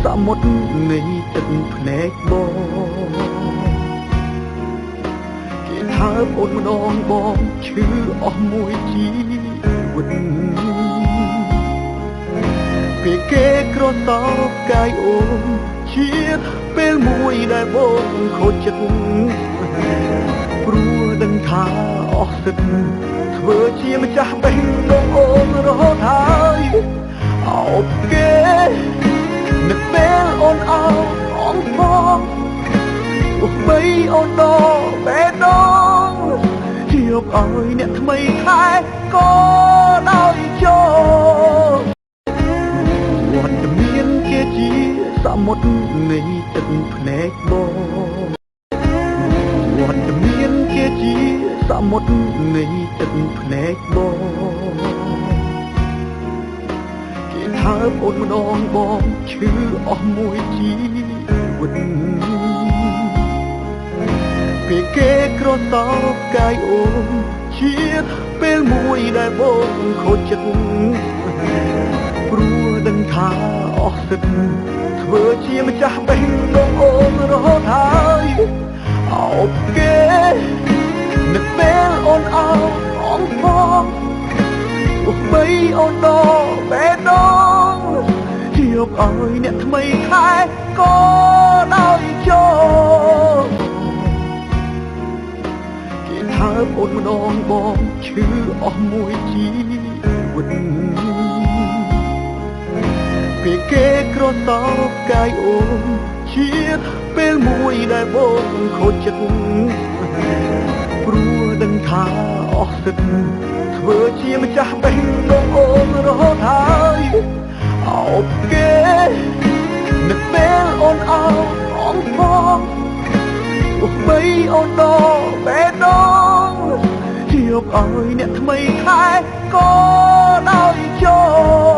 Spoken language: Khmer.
សមុទ្រនៃទឹកភ្នែកបងគេថាអូនម្ដងបងឈឺអស់មួយជីវិតពេលគេក្រសោបកាយអូនជាពេលមួយដែលបងខូចចិត្តព្រោះដឹងថាអស់សិទ្ធធ្វើជាម្ចាស់បេះដូងអូនរហូតហើយអោបគេនឹកពេលអូនអោបអងផងទោះបីអូនដល់បេះដូងជៀបឲ្យអ្នកថ្មីខែក៏ដោយចូលវត្តមានគេជាសមុទ្រនៃទឹកភ្នែកបងវត្តមានគេជាសមុទ្រនៃទឹកភ្នែកបងគេថាអូនម្ដងបងឈឺអស់មួយជីវិតពេលគេក្រសោបកាយអូនជាពេលមួយដែលបងខូចចិត្តព្រោះដឹងថាអស់សិទ្ធធ្វើជាម្ចាស់បេះដូងអូនរហូតហើយអោបគេនឹកពេលអូនអោបអងផងទោះបីអូនដល់បេះដូងជៀបឲ្យអ្នកថ្មីខែក៏ដោយចូលគេថាអូនម្ដងបងឈឺអស់មួយជីវិតពេលគេក្រសោបកាយអូនជាពេលមួយដែលបងខូចចិត្តព្រោះដឹងថាអស់សិទ្ធធ្វើជាម្ចាស់បេះដូងអូនរហូតហើយអោបគេនឹកពេលអូនអោបអងផងទោះបីអូនដល់បេះដូងជៀបឲ្យអ្នកថ្មីខែក៏ដោយចូល